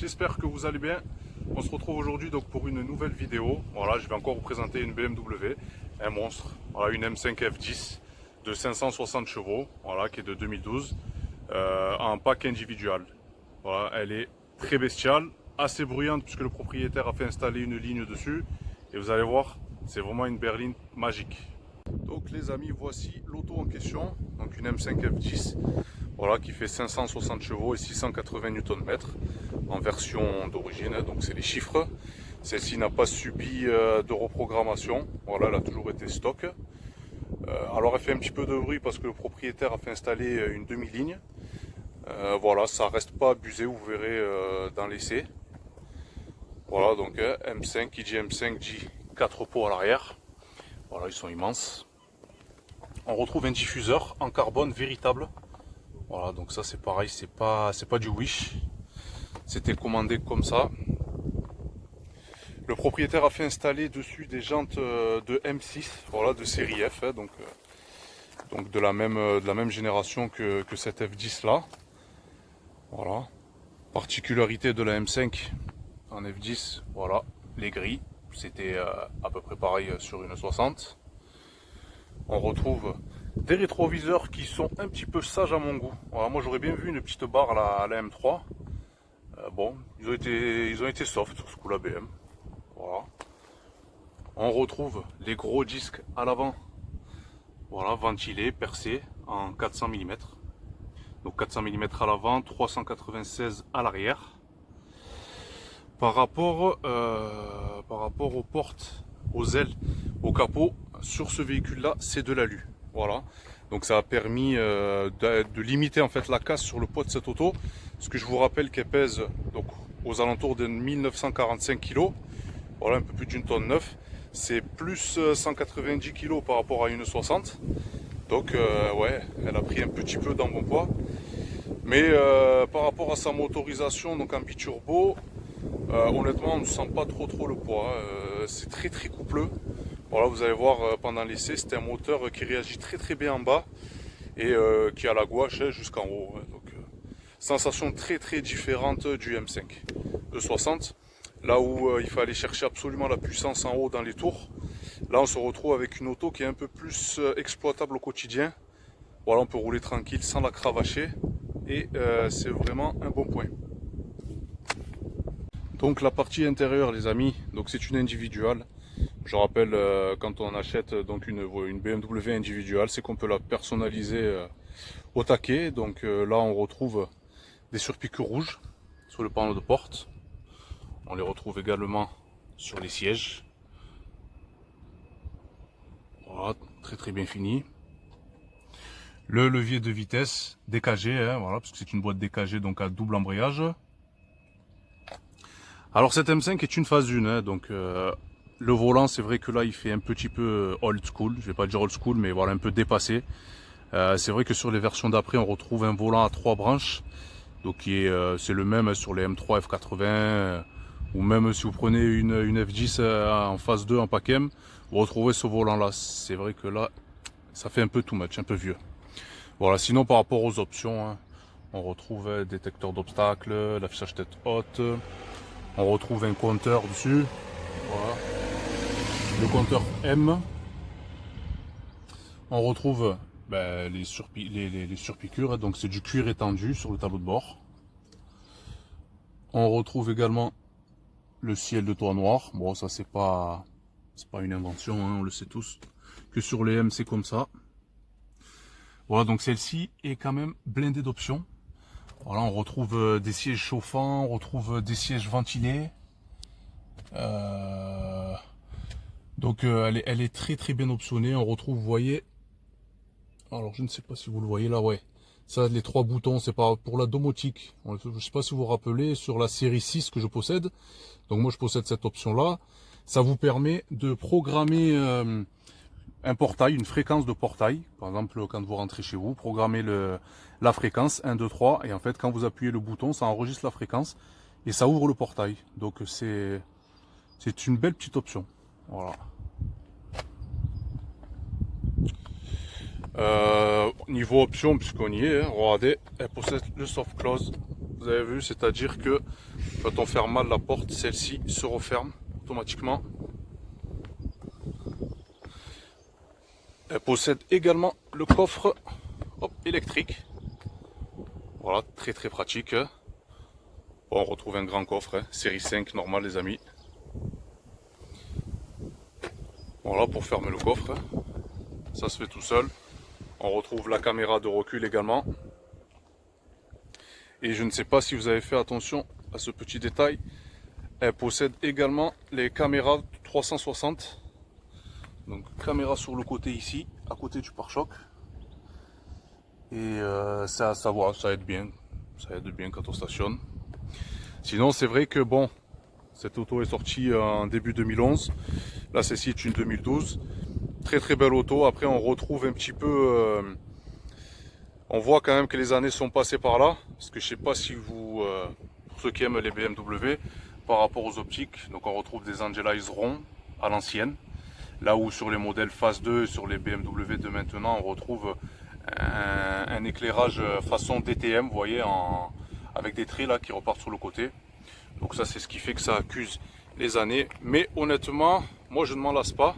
j'espère que vous allez bien. On se retrouve aujourd'hui donc pour une nouvelle vidéo. Voilà, je vais encore vous présenter une BMW, un monstre, voilà, une M5 F10 de 560 chevaux, voilà, qui est de 2012, en pack individual. Voilà, elle est très bestiale, assez bruyante puisque le propriétaire a fait installer une ligne dessus. Et vous allez voir, c'est vraiment une berline magique. Donc les amis, voici l'auto en question, donc une M5 F10, voilà, qui fait 560 chevaux et 680 Nm en version d'origine, donc c'est les chiffres. Celle-ci n'a pas subi de reprogrammation, voilà, elle a toujours été stock. Alors elle fait un petit peu de bruit parce que le propriétaire a fait installer une demi-ligne. Voilà, ça reste pas abusé, vous verrez dans l'essai. Voilà, donc M5, qui dit M5 dit 4 pots à l'arrière. Voilà, ils sont immenses. On retrouve un diffuseur en carbone véritable. Voilà, donc ça c'est pareil, c'est pas du Wish. C'était commandé comme ça. Le propriétaire a fait installer dessus des jantes de M6, voilà, de série F, hein, donc de la même génération que cette F10 là. Voilà. Particularité de la M5 en F10, voilà, les grilles. C'était à peu près pareil sur une 60. On retrouve des rétroviseurs qui sont un petit peu sages à mon goût. Voilà, moi j'aurais bien vu une petite barre à la M3. Bon, ils ont été soft sur ce coup la BM. Voilà. On retrouve les gros disques à l'avant. Voilà, ventilés, percés en 400 mm. Donc 400 mm à l'avant, 396 à l'arrière. Par rapport aux portes, aux ailes, au capot, sur ce véhicule-là, c'est de l'alu. Voilà. Donc ça a permis de limiter en fait la casse sur le poids de cette auto. Parce que je vous rappelle qu'elle pèse donc aux alentours de 1945 kg. Voilà, un peu plus d'une tonne 9. C'est plus 190 kg par rapport à une 60. Donc ouais, elle a pris un petit peu d'embonpoids. Mais par rapport à sa motorisation, donc en biturbo, honnêtement, on ne sent pas trop le poids. C'est très coupleux. Voilà, vous allez voir pendant l'essai, c'est un moteur qui réagit très bien en bas et qui a la gouache jusqu'en haut. Donc, sensation très différente du M5 E60. Là où il fallait chercher absolument la puissance en haut dans les tours, là on se retrouve avec une auto qui est un peu plus exploitable au quotidien. Voilà, on peut rouler tranquille sans la cravacher et c'est vraiment un bon point. Donc la partie intérieure les amis, donc c'est une individuelle. Je rappelle quand on achète donc une BMW individuelle, c'est qu'on peut la personnaliser au taquet. Donc là on retrouve des surpiqûres rouges sur le panneau de porte. On les retrouve également sur les sièges. Voilà, très bien fini. Le levier de vitesse DKG, hein, voilà, parce que c'est une boîte DKG donc à double embrayage. Alors cette M5 est une phase 1, hein, donc le volant c'est vrai que là il fait un petit peu old school, je vais pas dire old school mais voilà un peu dépassé. C'est vrai que sur les versions d'après on retrouve un volant à 3 branches, donc c'est le même sur les M3 F80 ou même si vous prenez une F10 en phase 2 en pack M, vous retrouvez ce volant là. C'est vrai que là ça fait un peu too much, un peu vieux. Voilà, sinon par rapport aux options, hein, on retrouve détecteur d'obstacles, l'affichage tête haute. On retrouve un compteur dessus, voilà. Le compteur M. On retrouve les surpiqûres, donc c'est du cuir étendu sur le tableau de bord. On retrouve également le ciel de toit noir. Bon, ça c'est pas une invention, hein, on le sait tous, que sur les M c'est comme ça. Voilà, donc celle-ci est quand même blindée d'options. Voilà, on retrouve des sièges chauffants, on retrouve des sièges ventilés. Donc elle est très bien optionnée. On retrouve, vous voyez, alors je ne sais pas si vous le voyez là, ouais. Ça, les 3 boutons, c'est pas pour la domotique. Je ne sais pas si vous vous rappelez, sur la série 6 que je possède. Donc moi je possède cette option là. Ça vous permet de programmer un portail, une fréquence de portail. Par exemple, quand vous rentrez chez vous, programmez la fréquence 1, 2, 3. Et en fait, quand vous appuyez le bouton, ça enregistre la fréquence et ça ouvre le portail. Donc c'est une belle petite option. Voilà. Niveau option, puisqu'on y est, hein, regardez, elle possède le soft close. Vous avez vu, c'est-à-dire que Quand on ferme mal la porte, celle-ci se referme automatiquement. Elle possède également le coffre électrique. Voilà, très très pratique. Bon, on retrouve un grand coffre, série 5 normal les amis. Voilà pour fermer le coffre. Ça se fait tout seul. On retrouve la caméra de recul également. Et je ne sais pas si vous avez fait attention à ce petit détail. Elle possède également les caméras 360. Donc caméra sur le côté ici, à côté du pare-choc. Et ça aide bien. Ça aide bien quand on stationne. Sinon c'est vrai que bon, cette auto est sortie en début 2011. Là celle-ci est une 2012. Très très belle auto. Après on retrouve un petit peu... on voit quand même que les années sont passées par là. Parce que je sais pas si vous... pour ceux qui aiment les BMW, par rapport aux optiques, donc on retrouve des Angelize ronds à l'ancienne. Là où sur les modèles Phase 2, sur les BMW de maintenant, on retrouve un éclairage façon DTM, vous voyez, avec des traits là qui repartent sur le côté. Donc ça c'est ce qui fait que ça accuse les années. Mais honnêtement, moi je ne m'en lasse pas.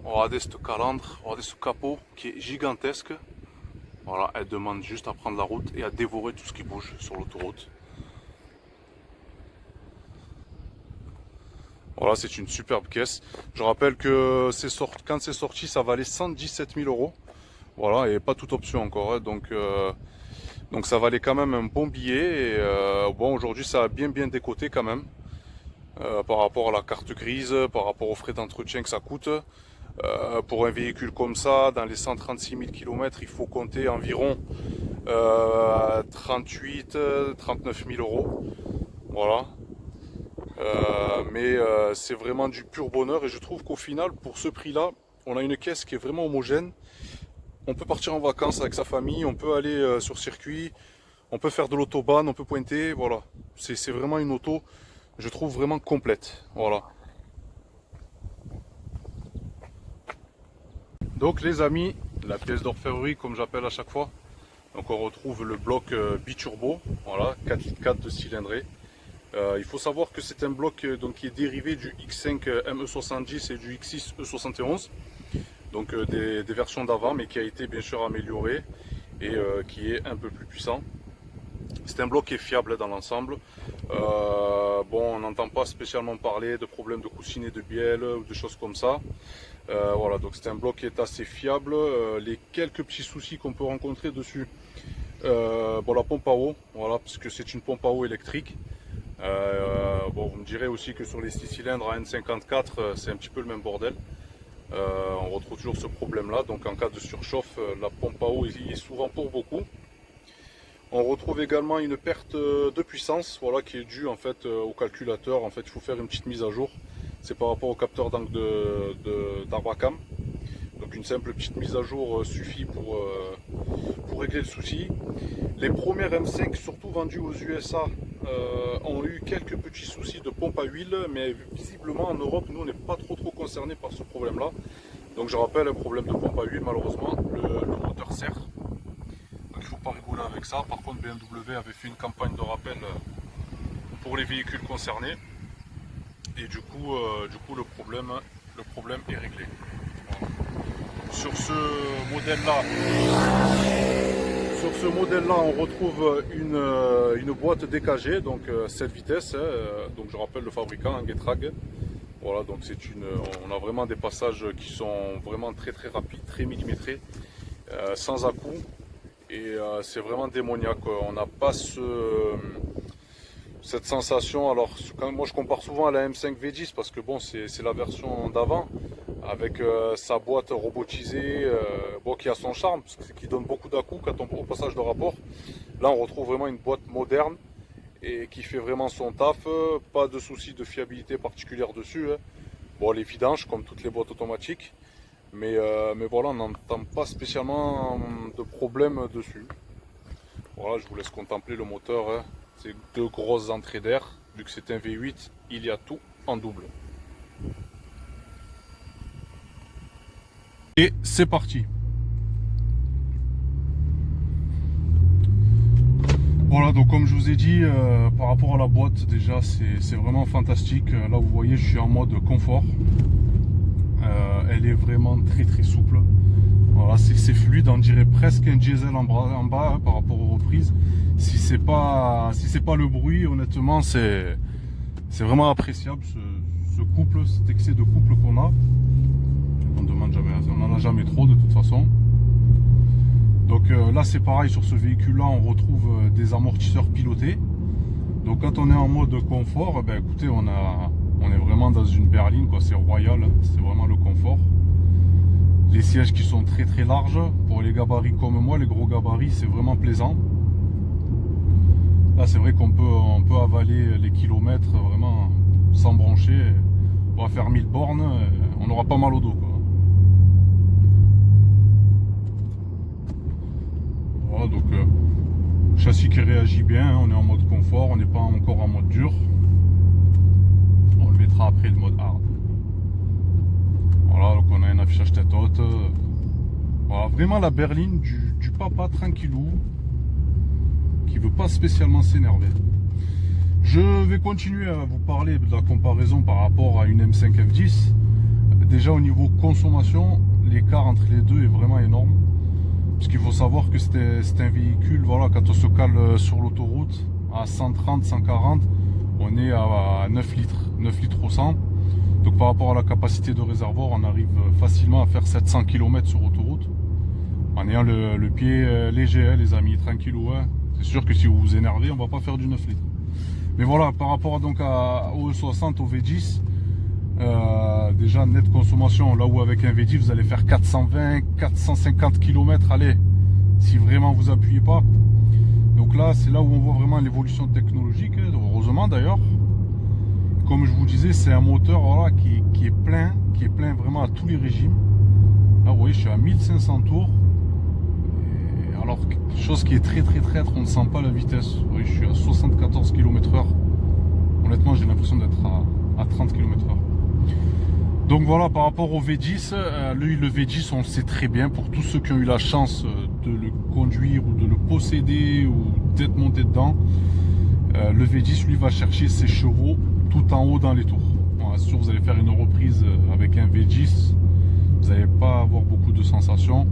Regardez cette calandre, regardez ce capot qui est gigantesque. Voilà, elle demande juste à prendre la route et à dévorer tout ce qui bouge sur l'autoroute. Voilà, c'est une superbe caisse. Je rappelle que quand c'est sorti, ça valait 117 000 euros. Voilà, et pas toute option encore. Hein. Donc ça valait quand même un bon billet. Et bon, aujourd'hui, ça a bien décoté quand même. Par rapport à la carte grise, par rapport aux frais d'entretien que ça coûte. Pour un véhicule comme ça, dans les 136 000 km, il faut compter environ 39 000 euros. Voilà. Mais c'est vraiment du pur bonheur et je trouve qu'au final, pour ce prix-là, on a une caisse qui est vraiment homogène. On peut partir en vacances avec sa famille, on peut aller sur circuit, on peut faire de l'autobahn, on peut pointer, voilà. C'est vraiment une auto, je trouve vraiment complète, voilà. Donc les amis, la pièce d'orfèvrerie comme j'appelle à chaque fois. Donc on retrouve le bloc biturbo, voilà, 4 de cylindrée. Il faut savoir que c'est un bloc donc, qui est dérivé du X5 ME70 et du X6 E71, donc des versions d'avant, mais qui a été bien sûr amélioré et qui est un peu plus puissant. C'est un bloc qui est fiable dans l'ensemble. Bon, on n'entend pas spécialement parler de problèmes de coussinet de bielle ou de choses comme ça. Voilà, donc c'est un bloc qui est assez fiable. Les quelques petits soucis qu'on peut rencontrer dessus, bon, la pompe à eau, voilà, parce que c'est une pompe à eau électrique. Bon, vous me direz aussi que sur les 6 cylindres à N54, c'est un petit peu le même bordel. On retrouve toujours ce problème là, donc en cas de surchauffe, la pompe à eau est souvent pour beaucoup. On retrouve également une perte de puissance, voilà, qui est due en fait au calculateur. En fait, il faut faire une petite mise à jour. C'est par rapport au capteur d'angle d'Arbacam. Donc une simple petite mise à jour suffit pour régler le souci. Les premières M5, surtout vendues aux USA, ont eu quelques petits soucis de pompe à huile, mais visiblement en Europe, nous on n'est pas trop concernés par ce problème-là. Donc je rappelle, un problème de pompe à huile, malheureusement, le moteur serre. Donc il ne faut pas rigoler avec ça. Par contre, BMW avait fait une campagne de rappel pour les véhicules concernés. Et du coup le problème est réglé. Voilà. Sur ce modèle-là, on retrouve une boîte DKG, donc 7 vitesses. Donc je rappelle le fabricant, Getrag. Voilà, donc on a vraiment des passages qui sont vraiment très rapides, très millimétrés, sans à-coups. Et c'est vraiment démoniaque. On n'a pas cette sensation. Alors moi je compare souvent à la M5 V10 parce que bon, c'est la version d'avant avec sa boîte robotisée, bon, qui a son charme parce qui donne beaucoup d'à-coups quand on au passage de rapport. Là on retrouve vraiment une boîte moderne et qui fait vraiment son taf. Pas de souci de fiabilité particulière dessus, hein. Bon, les vidanges comme toutes les boîtes automatiques, mais voilà, on n'entend pas spécialement de problème dessus. Voilà, je vous laisse contempler le moteur, hein. C'est deux grosses entrées d'air. Vu que c'est un V8, il y a tout en double. Et c'est parti. Voilà, donc comme je vous ai dit, par rapport à la boîte, déjà c'est vraiment fantastique. Là vous voyez, je suis en mode confort. Elle est vraiment très souple. Voilà, c'est fluide, on dirait presque un diesel en bas hein, par rapport aux reprises. Si c'est pas le bruit, honnêtement, c'est vraiment appréciable ce couple, cet excès de couple qu'on a. On n'en a jamais trop de toute façon. Donc là c'est pareil, sur ce véhicule là on retrouve des amortisseurs pilotés. Donc quand on est en mode confort, ben écoutez, on est vraiment dans une berline, quoi. C'est royal, c'est vraiment le confort. Les sièges qui sont très larges pour les gabarits comme moi, les gros gabarits, c'est vraiment plaisant. Là c'est vrai qu'on peut avaler les kilomètres vraiment sans broncher. On va faire 1000 bornes, on n'aura pas mal au dos, quoi. Voilà, donc châssis qui réagit bien, hein, on est en mode confort, on n'est pas encore en mode dur. On le mettra après le mode hard. Voilà, donc on a un affichage tête haute. Voilà, vraiment la berline du papa tranquillou qui veut pas spécialement s'énerver. Je vais continuer à vous parler de la comparaison par rapport à une M5 F10. Déjà au niveau consommation, l'écart entre les deux est vraiment énorme. Parce qu'il faut savoir que c'est un véhicule, voilà, quand on se cale sur l'autoroute à 130, 140, on est à 9 litres au 100. Donc par rapport à la capacité de réservoir, on arrive facilement à faire 700 km sur autoroute. En ayant le pied léger, hein, les amis, tranquillou. Hein. C'est sûr que si vous vous énervez, on va pas faire du 9 litres. Mais voilà, par rapport donc au E60, au V10, déjà nette consommation, là où avec un V10 vous allez faire 420, 450 km, allez, si vraiment vous appuyez pas. Donc là c'est là où on voit vraiment l'évolution technologique, heureusement d'ailleurs. Comme je vous disais, c'est un moteur, voilà, qui est plein vraiment à tous les régimes. Là vous voyez, je suis à 1500 tours. Et alors, chose qui est très traître, on ne sent pas la vitesse. Vous voyez, je suis à 74 km/h. Honnêtement, j'ai l'impression d'être à 30 km/h. Donc voilà, par rapport au V10, le V10 on le sait très bien, pour tous ceux qui ont eu la chance de le conduire ou de le posséder ou d'être monté dedans, le V10 lui va chercher ses chevaux tout en haut dans les tours. Bon, sûr, vous allez faire une reprise avec un V10, vous n'allez pas avoir beaucoup de sensations.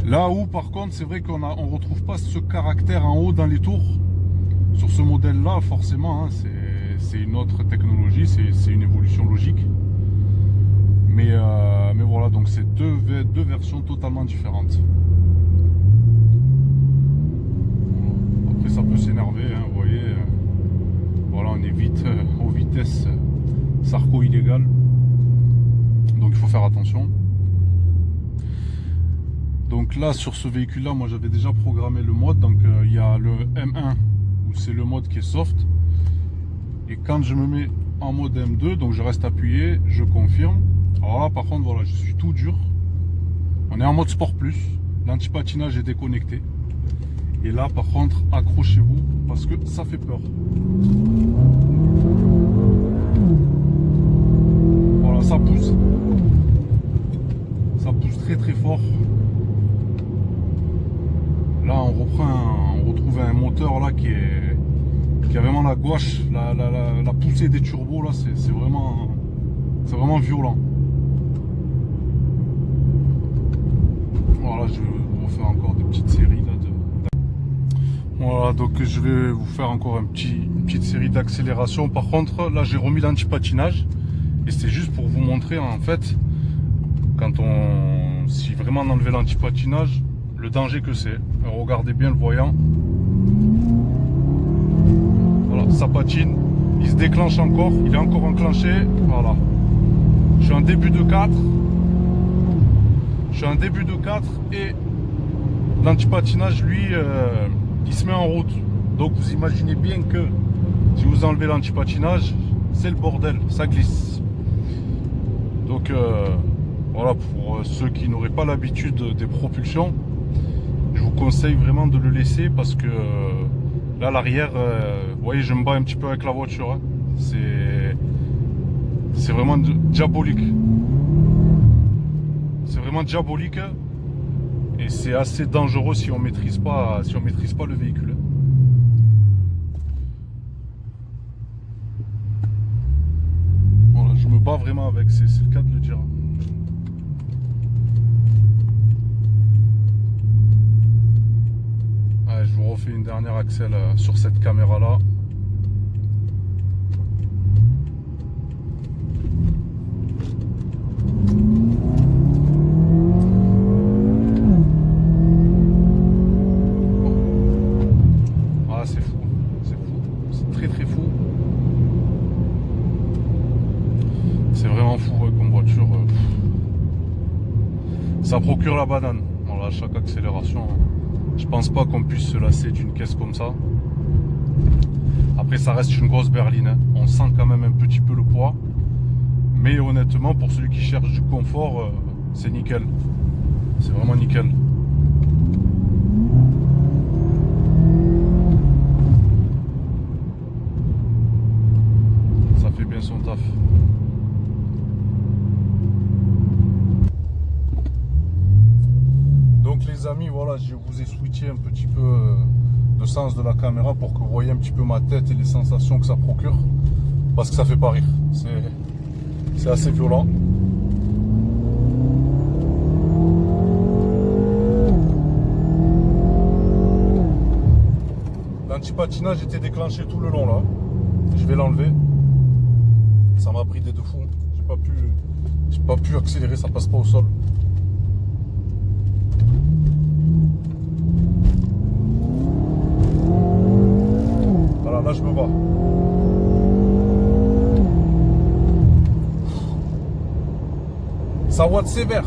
Là où par contre c'est vrai qu'on ne retrouve pas ce caractère en haut dans les tours. Sur ce modèle là forcément, hein, c'est une autre technologie, c'est une évolution logique. Mais voilà, donc c'est deux versions totalement différentes. Après ça peut s'énerver, hein, vous voyez. Voilà, on est vite aux vitesses sarco illégales. Donc il faut faire attention. Donc là sur ce véhicule là, moi j'avais déjà programmé le mode. Donc il y a le M1 où c'est le mode qui est soft. Et quand je me mets en mode M2, donc je reste appuyé, je confirme. Alors là par contre voilà, je suis tout dur. On est en mode sport plus, l'anti-patinage est déconnecté. Et là par contre accrochez-vous parce que ça fait peur. Voilà, ça pousse. Ça pousse très fort. Là on retrouve un moteur là qui a vraiment la gouache, la poussée des turbos là, c'est vraiment violent. Voilà, je vais vous refaire encore des petites séries là. Voilà, donc je vais vous faire encore une petite série d'accélération. Par contre, là j'ai remis l'anti-patinage et c'est juste pour vous montrer en fait, si vraiment on enlevait l'anti-patinage, le danger que c'est. Regardez bien le voyant. Voilà, ça patine, il se déclenche encore, il est encore enclenché. Voilà. Je suis en début de 4. Et l'anti-patinage, lui, il se met en route. Donc vous imaginez bien que si vous enlevez l'anti-patinage, c'est le bordel, ça glisse. Donc voilà, pour ceux qui n'auraient pas l'habitude des propulsions, je vous conseille vraiment de le laisser parce que là l'arrière, vous voyez, je me bats un petit peu avec la voiture, hein. C'est vraiment diabolique. C'est vraiment diabolique et c'est assez dangereux si on maîtrise pas le véhicule. bats vraiment avec, c'est le cas de le dire. Ouais, je vous refais une dernière accel sur cette caméra là. Ah, c'est fou, c'est très très fou. C'est vraiment fou comme voiture. Ça procure la banane. Voilà, à chaque accélération. Je pense pas qu'on puisse se lasser d'une caisse comme ça. Après, ça reste une grosse berline, hein. On sent quand même un petit peu le poids. Mais honnêtement, pour celui qui cherche du confort, c'est nickel. C'est vraiment nickel. Ça fait bien son taf. Donc les amis, voilà, je vous ai switché un petit peu le sens de la caméra pour que vous voyez un petit peu ma tête et les sensations que ça procure. Parce que ça fait pas rire. C'est assez violent. L'anti-patinage était déclenché tout le long là. Je vais l'enlever. Ça m'a pris des deux fous. J'ai pas pu accélérer, ça passe pas au sol. Voilà, là je me bats. Ça watt sévère.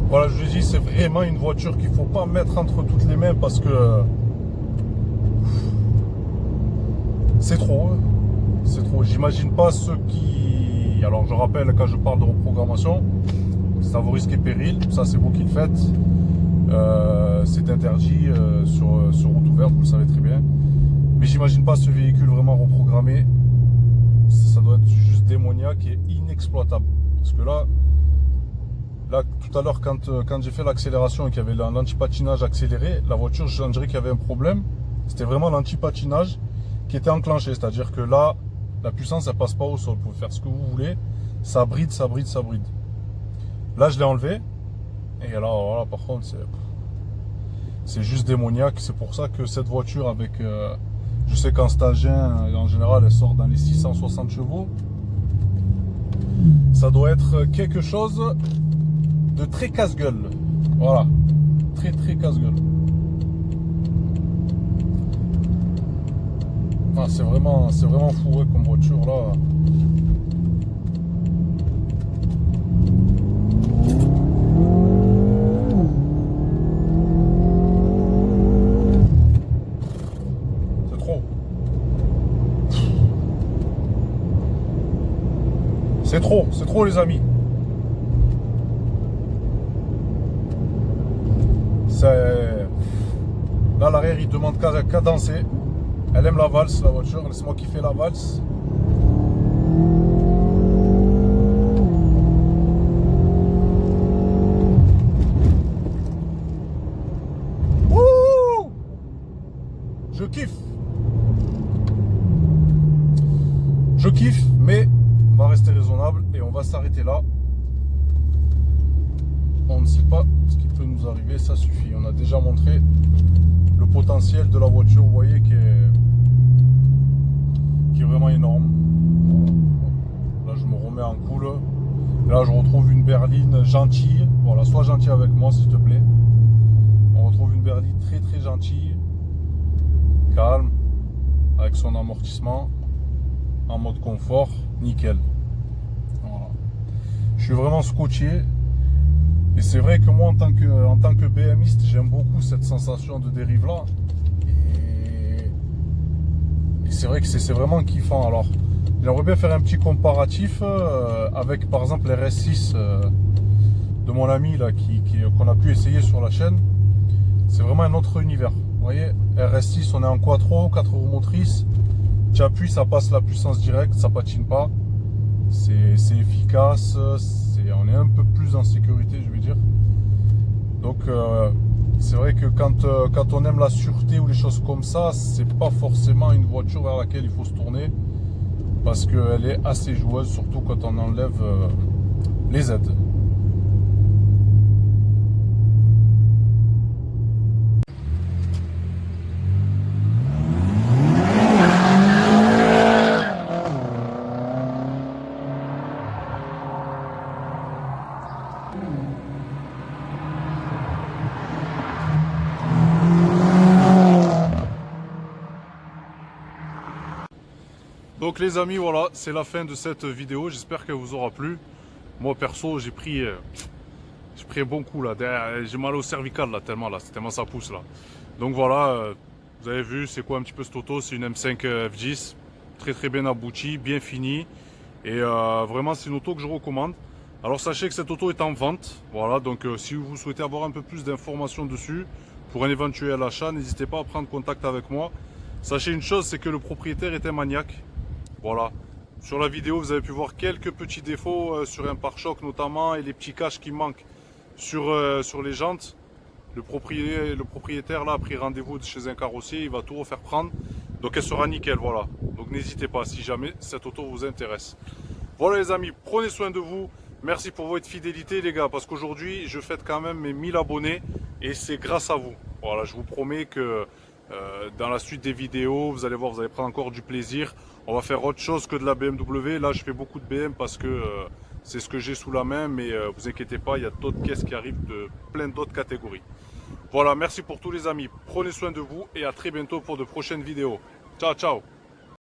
Voilà, je vous dis, c'est vraiment une voiture qu'il ne faut pas mettre entre toutes les mains parce que c'est trop. C'est trop. J'imagine pas ceux qui... Alors je rappelle, quand je parle de reprogrammation, ça vaut risque et péril. Ça, c'est vous qui le faites. C'est interdit sur route ouverte, vous le savez très bien. Mais j'imagine pas ce véhicule vraiment reprogrammé. Ça doit être juste démoniaque et inexploitable. Parce que là tout à l'heure, quand j'ai fait l'accélération et qu'il y avait l'anti-patinage accéléré, la voiture, je dirais qu'il y avait un problème. C'était vraiment l'anti-patinage qui était enclenché. C'est-à-dire que là, la puissance, elle passe pas au sol. Vous pouvez faire ce que vous voulez. Ça bride, ça bride, ça bride. Là, je l'ai enlevé. Et alors, voilà, par contre, c'est juste démoniaque. C'est pour ça que cette voiture avec... je sais qu'en stagien, en général, elle sort dans les 660 chevaux. Ça doit être quelque chose de très casse-gueule. Voilà. Très très casse-gueule. Ah, c'est vraiment fou comme voiture là. C'est trop. C'est trop les amis. Là, l'arrière, il demande qu'à danser. Elle aime la valse, la voiture. Laisse-moi kiffer la valse. Wouh! Je kiffe. Je kiffe, mais on va rester raisonnable et on va s'arrêter là. On ne sait pas ce qui peut nous arriver, ça suffit. On a déjà montré le potentiel de la voiture, vous voyez, qui est vraiment énorme. Là, je me remets en cool. Là, je retrouve une berline gentille. Voilà, sois gentil avec moi, s'il te plaît. On retrouve une berline très très gentille, calme, avec son amortissement, en mode confort, nickel. Voilà. Je suis vraiment scotché. Et c'est vrai que moi, en tant que BMiste, j'aime beaucoup cette sensation de dérive là. Et c'est vrai que c'est vraiment kiffant. Alors, j'aimerais bien faire un petit comparatif avec, par exemple, les RS6 de mon ami là, qu'on a pu essayer sur la chaîne. C'est vraiment un autre univers. Vous voyez, RS6, on est en quattro, 4 roues motrices. Tu appuies, ça passe la puissance directe, ça patine pas. C'est efficace, on est un peu plus en sécurité, je veux dire. Donc c'est vrai que quand on aime la sûreté ou les choses comme ça, c'est pas forcément une voiture vers laquelle il faut se tourner. Parce qu'elle est assez joueuse, surtout quand on enlève les aides. Donc les amis, voilà, c'est la fin de cette vidéo. J'espère qu'elle vous aura plu. Moi perso, j'ai pris un bon coup là. J'ai mal au cervical là, tellement ça pousse là. Donc voilà, vous avez vu, c'est quoi un petit peu cette auto? C'est une M5 F10, très très bien aboutie, bien finie. Et vraiment, c'est une auto que je recommande. Alors sachez que cette auto est en vente. Voilà, donc si vous souhaitez avoir un peu plus d'informations dessus, pour un éventuel achat, n'hésitez pas à prendre contact avec moi. Sachez une chose, c'est que le propriétaire est un maniaque. Voilà. Sur la vidéo, vous avez pu voir quelques petits défauts sur un pare-choc notamment et les petits caches qui manquent sur les jantes. Le propriétaire là a pris rendez-vous chez un carrossier, il va tout refaire prendre. Donc elle sera nickel, voilà. Donc n'hésitez pas si jamais cette auto vous intéresse. Voilà les amis, prenez soin de vous. Merci pour votre fidélité les gars, parce qu'aujourd'hui je fête quand même mes 1000 abonnés et c'est grâce à vous. Voilà, je vous promets que dans la suite des vidéos, vous allez voir, vous allez prendre encore du plaisir. On va faire autre chose que de la BMW. Là, je fais beaucoup de BM parce que c'est ce que j'ai sous la main. Mais vous inquiétez pas, il y a d'autres caisses qui arrivent de plein d'autres catégories. Voilà, merci pour tous les amis. Prenez soin de vous et à très bientôt pour de prochaines vidéos. Ciao, ciao.